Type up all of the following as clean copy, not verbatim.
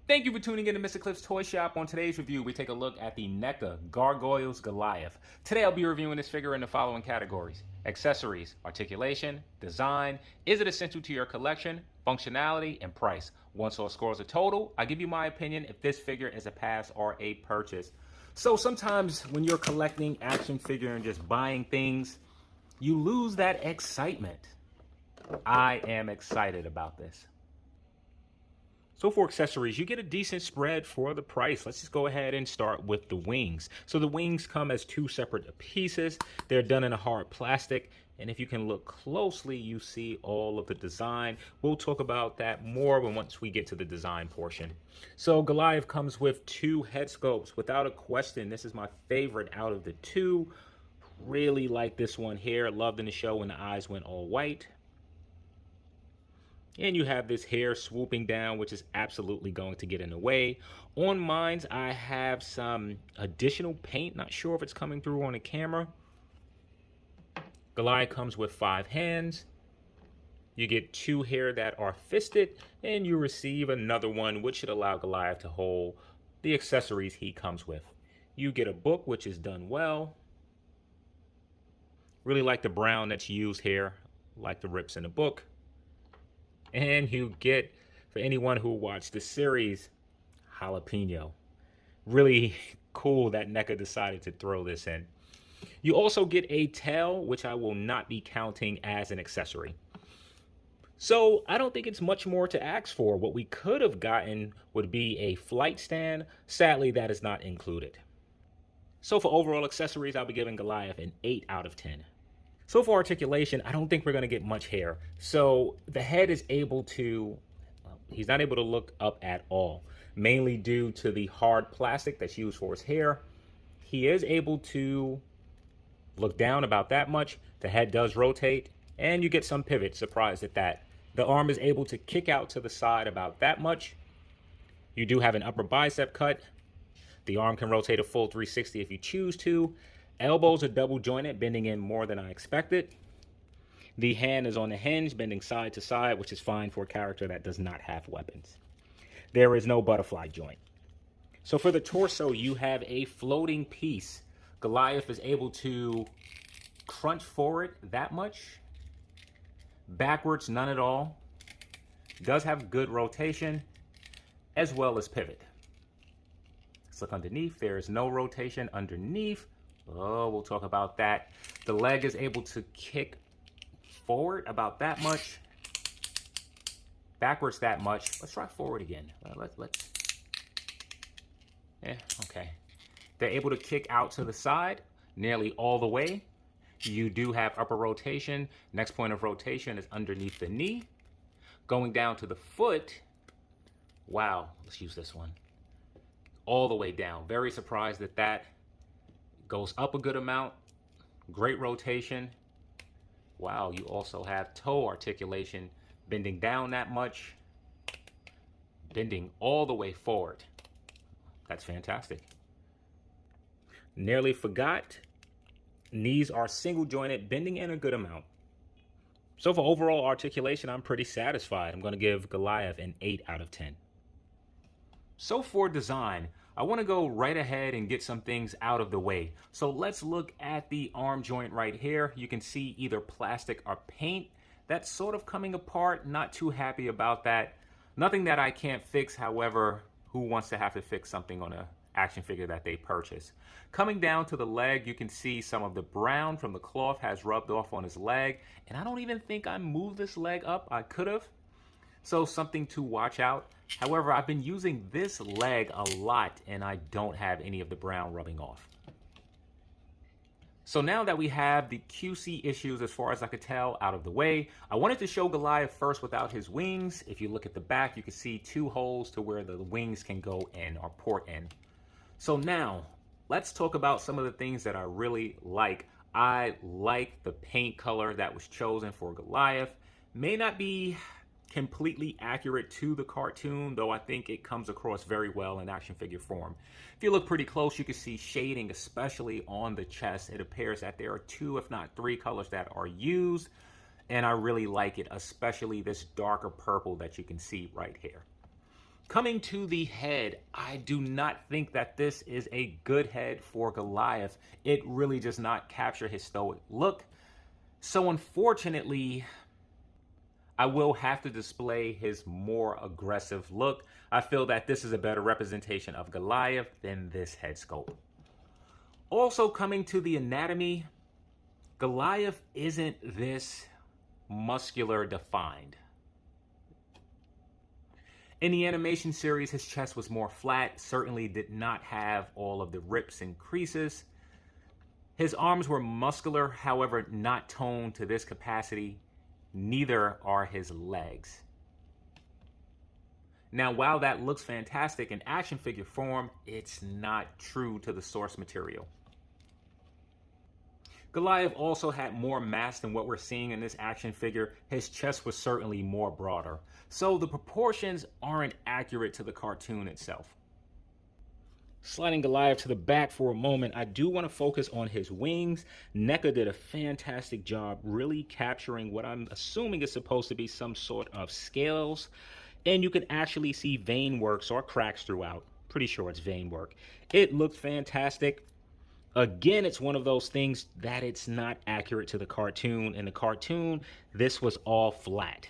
Thank you for tuning in to Mr. Cliff's Toy Shop. On today's review, we take a look at the NECA Gargoyles Goliath. Today, I'll be reviewing this figure in the following categories: accessories, articulation, design, is it essential to your collection, functionality, and price. Once all scores are total, I give you my opinion if this figure is a pass or a purchase. So sometimes when you're collecting action figure and just buying things, you lose that excitement. I am excited about this. So for accessories, you get a decent spread for the price. Let's just go ahead and start with the wings. So the wings come as two separate pieces. They're done in a hard plastic. And if you can look closely, you see all of the design. We'll talk about that more once we get to the design portion. So Goliath comes with two head sculpts. Without a question, this is my favorite out of the two. Really like this one here. Loved in the show when the eyes went all white. And you have this hair swooping down, which is absolutely going to get in the way. On mine, I have some additional paint. Not sure if it's coming through on the camera. Goliath comes with 5 hands. You get 2 here that are fisted, and you receive another one, which should allow Goliath to hold the accessories he comes with. You get a book, which is done well. Really like the brown that's used here, like the rips in the book. And you get, for anyone who watched the series, jalapeno. Really cool that NECA decided to throw this in. You also get a tail, which I will not be counting as an accessory. So I don't think it's much more to ask for. What we could have gotten would be a flight stand. Sadly, that is not included. So for overall accessories, I'll be giving Goliath an 8 out of 10. So for articulation, I don't think we're going to get much hair. So the head is able to, he's not able to look up at all, mainly due to the hard plastic that's used for his hair. He is able to look down about that much. The head does rotate, and you get some pivot. Surprised at that. The arm is able to kick out to the side about that much. You do have an upper bicep cut. The arm can rotate a full 360 if you choose to. Elbows are double jointed, bending in more than I expected. The hand is on the hinge, bending side to side, which is fine for a character that does not have weapons. There is no butterfly joint. So for the torso, you have a floating piece. Goliath is able to crunch forward that much. Backwards, none at all. Does have good rotation, as well as pivot. Let's look underneath. There is no rotation underneath. Oh, we'll talk about that. The leg is able to kick forward about that much. Backwards that much. Let's try forward again. Let's. Yeah, okay. They're able to kick out to the side nearly all the way. You do have upper rotation. Next point of rotation is underneath the knee. Going down to the foot. Wow, let's use this one. All the way down. Very surprised at that. Goes up a good amount. Great rotation. Wow, you also have toe articulation, bending down that much, bending all the way forward. That's fantastic. Nearly forgot. Knees are single jointed, bending in a good amount. So for overall articulation, I'm pretty satisfied. I'm going to give Goliath an 8 out of 10. So for design, I want to go right ahead and get some things out of the way. So let's look at the arm joint right here. You can see either plastic or paint. That's sort of coming apart. Not too happy about that. Nothing that I can't fix. However, who wants to have to fix something on an action figure that they purchase? Coming down to the leg, you can see some of the brown from the cloth has rubbed off on his leg. And I don't even think I moved this leg up. I could have. So something to watch out. However, I've been using this leg a lot and I don't have any of the brown rubbing off. So now that we have the QC issues, as far as I could tell, out of the way, I wanted to show Goliath first without his wings. If you look at the back, you can see 2 holes to where the wings can go in or port in. So now, let's talk about some of the things that I really like. I like the paint color that was chosen for Goliath. May not be completely accurate to the cartoon, though I think it comes across very well in action figure form. If you look pretty close, you can see shading, especially on the chest. It appears that there are 2, if not 3 colors that are used, and I really like it, especially this darker purple that you can see right here. Coming to the head, I do not think that this is a good head for Goliath. It really does not capture his stoic look. So unfortunately, I will have to display his more aggressive look. I feel that this is a better representation of Goliath than this head sculpt. Also, coming to the anatomy, Goliath isn't this muscular defined. In the animation series, his chest was more flat, certainly did not have all of the rips and creases. His arms were muscular, however, not toned to this capacity. Neither are his legs. Now, while that looks fantastic in action figure form, it's not true to the source material. Goliath also had more mass than what we're seeing in this action figure. His chest was certainly more broader. So the proportions aren't accurate to the cartoon itself. Sliding Goliath to the back for a moment, I do want to focus on his wings. NECA did a fantastic job really capturing what I'm assuming is supposed to be some sort of scales. And you can actually see vein works or cracks throughout. Pretty sure it's vein work. It looked fantastic. Again, it's one of those things that it's not accurate to the cartoon. In the cartoon, this was all flat.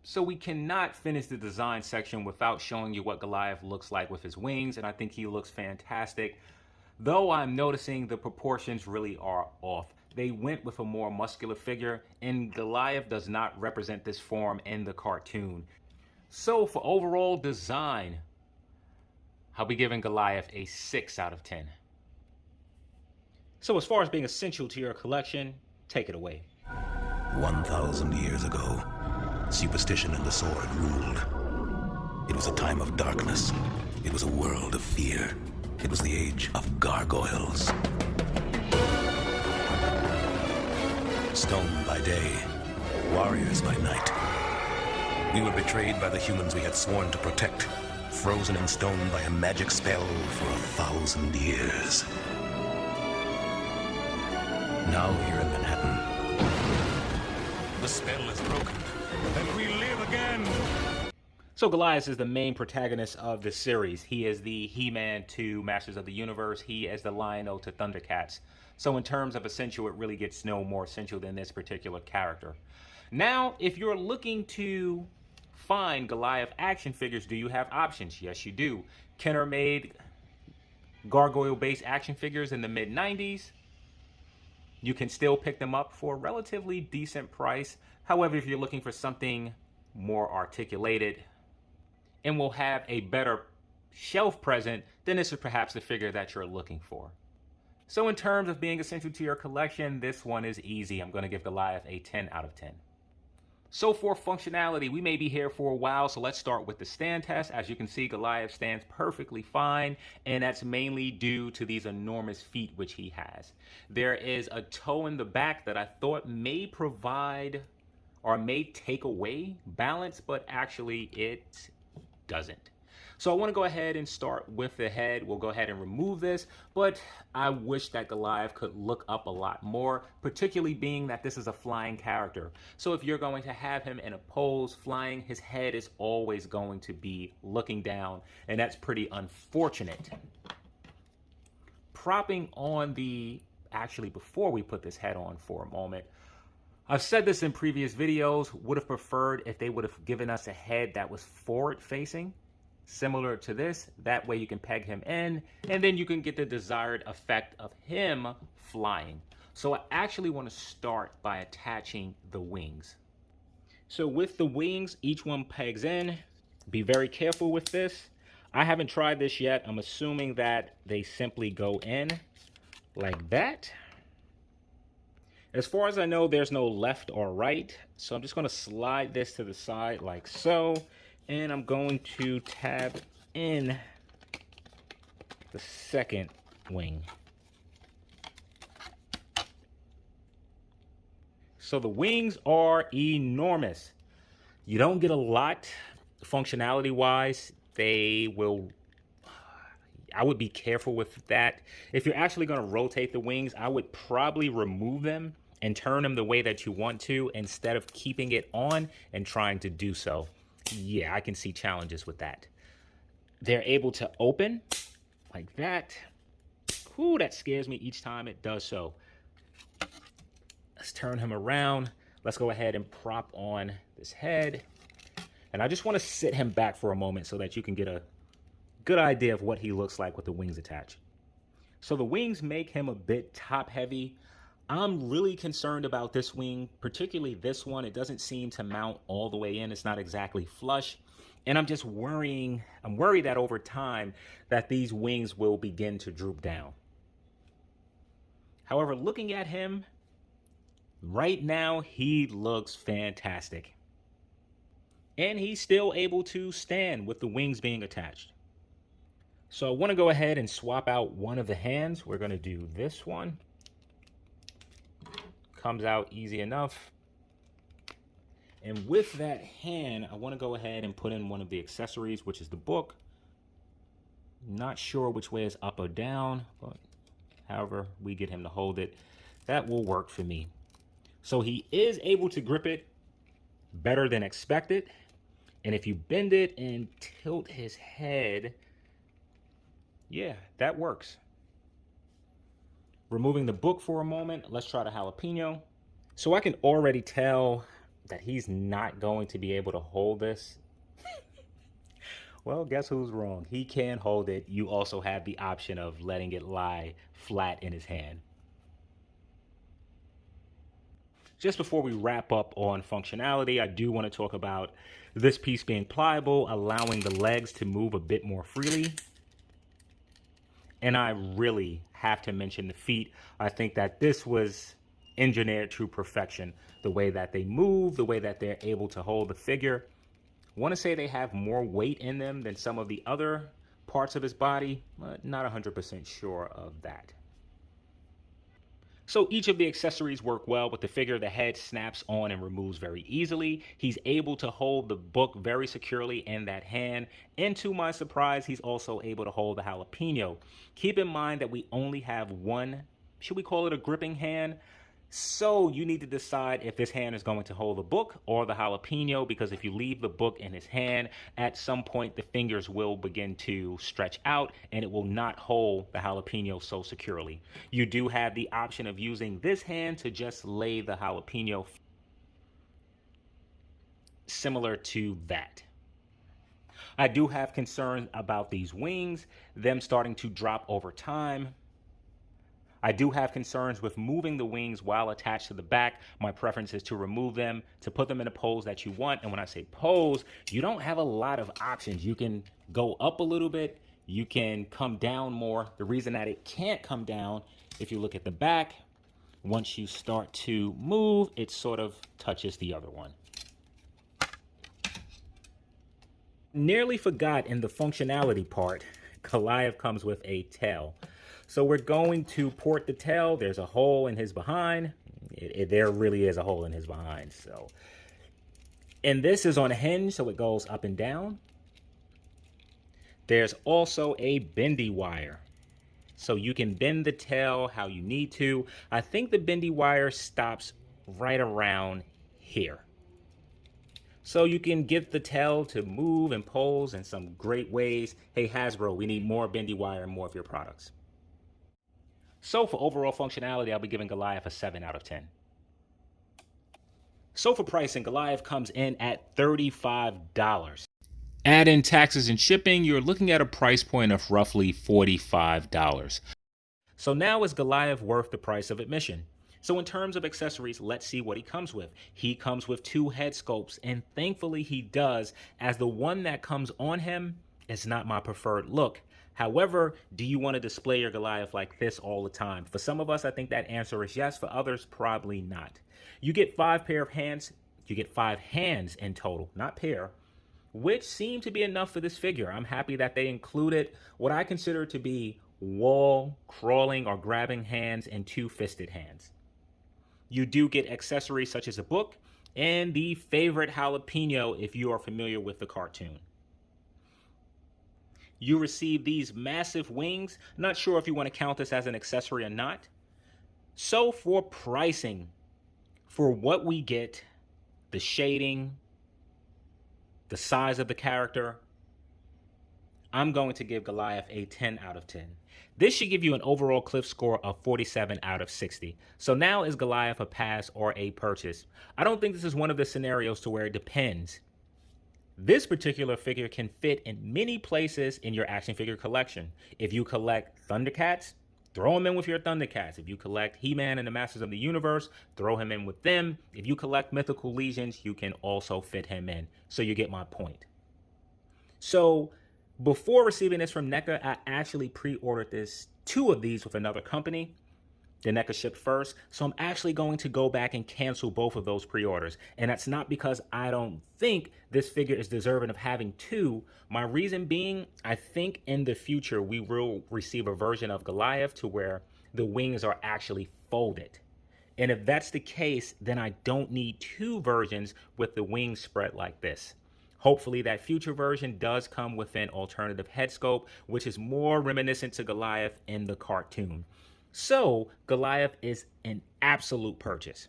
So we cannot finish the design section without showing you what Goliath looks like with his wings, and I think he looks fantastic. Though I'm noticing the proportions really are off. They went with a more muscular figure, and Goliath does not represent this form in the cartoon. So for overall design, I'll be giving Goliath a 6 out of 10. So as far as being essential to your collection, take it away. 1,000 years ago, superstition and the sword ruled. It was a time of darkness. It was a world of fear. It was the age of gargoyles. Stone by day, warriors by night. We were betrayed by the humans we had sworn to protect. Frozen in stone by a magic spell for 1,000 years. Now here in Manhattan, the spell is broken, and we live again. So Goliath is the main protagonist of this series. He is the He-Man to Masters of the Universe. He is the Lion-O to Thundercats. So in terms of essential, it really gets no more essential than this particular character. Now, if you're looking to find Goliath action figures, do you have options? Yes, you do. Kenner made gargoyle-based action figures in the mid-90s. You can still pick them up for a relatively decent price. However, if you're looking for something more articulated and will have a better shelf present, then this is perhaps the figure that you're looking for. So in terms of being essential to your collection, this one is easy. I'm going to give Goliath a 10 out of 10. So for functionality, we may be here for a while, so let's start with the stand test. As you can see, Goliath stands perfectly fine, and that's mainly due to these enormous feet which he has. There is a toe in the back that I thought may provide or may take away balance, but actually it doesn't. So I want to go ahead and start with the head. We'll go ahead and remove this, but I wish that Goliath could look up a lot more, particularly being that this is a flying character. So if you're going to have him in a pose flying, his head is always going to be looking down, and that's pretty unfortunate. Propping on the, actually before we put this head on for a moment, I've said this in previous videos, would have preferred if they would have given us a head that was forward facing, similar to this. That way you can peg him in, and then you can get the desired effect of him flying. So I actually want to start by attaching the wings. So with the wings, each one pegs in. Be very careful with this. I haven't tried this yet. I'm assuming that they simply go in like that. As far as I know, there's no left or right. So I'm just going to slide this to the side like so. And I'm going to tab in the second wing. So the wings are enormous. You don't get a lot functionality wise. They will, I would be careful with that. If you're actually going to rotate the wings, I would probably remove them and turn them the way that you want to instead of keeping it on and trying to do so. Yeah, I can see challenges with that. They're able to open like that. Ooh, that scares me each time it does so. Let's turn him around. Let's go ahead and prop on this head. And I just want to sit him back for a moment so that you can get a good idea of what he looks like with the wings attached. So the wings make him a bit top heavy. I'm really concerned about this wing, particularly this one. It doesn't seem to mount all the way in. It's not exactly flush. And I'm just worried that over time that these wings will begin to droop down. However, looking at him right now, he looks fantastic. And he's still able to stand with the wings being attached. So I want to go ahead and swap out one of the hands. We're going to do this one. Comes out easy enough. And with that hand, I want to go ahead and put in one of the accessories, which is the book. Not sure which way is up or down, but however we get him to hold it, that will work for me. So he is able to grip it better than expected. And if you bend it and tilt his head, yeah, that works. Removing the book for a moment, let's try the jalapeno. So I can already tell that he's not going to be able to hold this. Well, guess who's wrong? He can hold it. You also have the option of letting it lie flat in his hand. Just before we wrap up on functionality, I do want to talk about this piece being pliable, allowing the legs to move a bit more freely. And I really have to mention the feet. I think that this was engineered to perfection. The way that they move, the way that they're able to hold the figure. I want to say they have more weight in them than some of the other parts of his body, but not 100% sure of that. So each of the accessories work well with the figure. The head snaps on and removes very easily. He's able to hold the book very securely in that hand. And to my surprise, he's also able to hold the jalapeno. Keep in mind that we only have one, should we call it a gripping hand? So you need to decide if this hand is going to hold the book or the jalapeno, because if you leave the book in his hand, at some point the fingers will begin to stretch out and it will not hold the jalapeno so securely. You do have the option of using this hand to just lay the jalapeno similar to that. I do have concerns about these wings, them starting to drop over time. I do have concerns with moving the wings while attached to the back. My preference is to remove them, to put them in a pose that you want. And when I say pose, you don't have a lot of options. You can go up a little bit. You can come down more. The reason that it can't come down, if you look at the back, once you start to move, it sort of touches the other one. Nearly forgot in the functionality part, Goliath comes with a tail. So we're going to port the tail. There's a hole in his behind. There really is a hole in his behind. So, and this is on a hinge, so it goes up and down. There's also a bendy wire. So you can bend the tail how you need to. I think the bendy wire stops right around here. So you can get the tail to move and pose in some great ways. Hey, Hasbro, we need more bendy wire and more of your products. So for overall functionality, I'll be giving Goliath a 7 out of 10. So for pricing, Goliath comes in at $35. Add in taxes and shipping, you're looking at a price point of roughly $45. So now is Goliath worth the price of admission? So in terms of accessories, let's see what he comes with. He comes with 2 head sculpts, and thankfully he does, as the one that comes on him is not my preferred look. However, do you want to display your Goliath like this all the time? For some of us, I think that answer is yes. For others, probably not. You get 5 pair of hands. You get 5 hands in total, not pair, which seem to be enough for this figure. I'm happy that they included what I consider to be wall, crawling, or grabbing hands and 2 fisted hands. You do get accessories such as a book and the favorite jalapeno if you are familiar with the cartoon. You receive these massive wings. Not sure if you want to count this as an accessory or not. So for pricing, For what we get, the shading, the size of the character, I'm going to give Goliath a 10 out of 10. This should give you an overall Cliff score of 47 out of 60. So now is Goliath a pass or a purchase? I don't think this is one of the scenarios to where it depends. This particular figure can fit in many places in your action figure collection. If you collect Thundercats, throw him in with your Thundercats. If you collect He-Man and the Masters of the Universe, throw him in with them. If you collect Mythical Legions, you can also fit him in. So you get my point. So before receiving this from NECA, I actually pre-ordered two of these with another company. The NECA shipped first, so I'm actually going to go back and cancel both of those pre-orders. And that's not because I don't think this figure is deserving of having two. My reason being, I think in the future we will receive a version of Goliath to where the wings are actually folded. And if that's the case, then I don't need two versions with the wings spread like this. Hopefully that future version does come with an alternative head sculpt, which is more reminiscent to Goliath in the cartoon. So Goliath is an absolute purchase.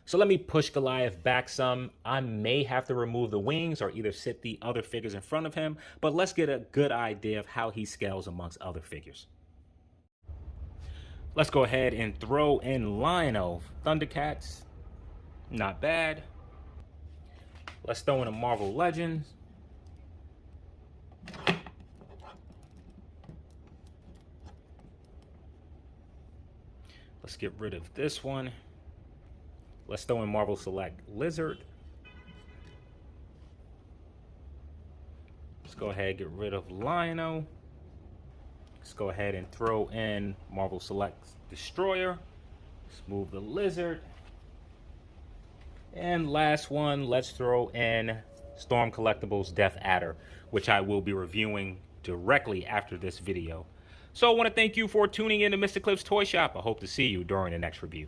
So let me push Goliath back some. I may have to remove the wings or either sit the other figures in front of him, but let's get a good idea of how he scales amongst other figures. Let's go ahead and throw in Lion-O. Thundercats, not bad. Let's throw in a Marvel Legends. Let's get rid of this one. Let's throw in Marvel Select Lizard. Let's go ahead and get rid of Lion-O. Let's go ahead and throw in Marvel Select Destroyer. Let's move the Lizard. And last one, let's throw in Storm Collectibles Death Adder, which I will be reviewing directly after this video. So I want to thank you for tuning in to Mr. Cliff's Toy Shop. I hope to see you during the next review.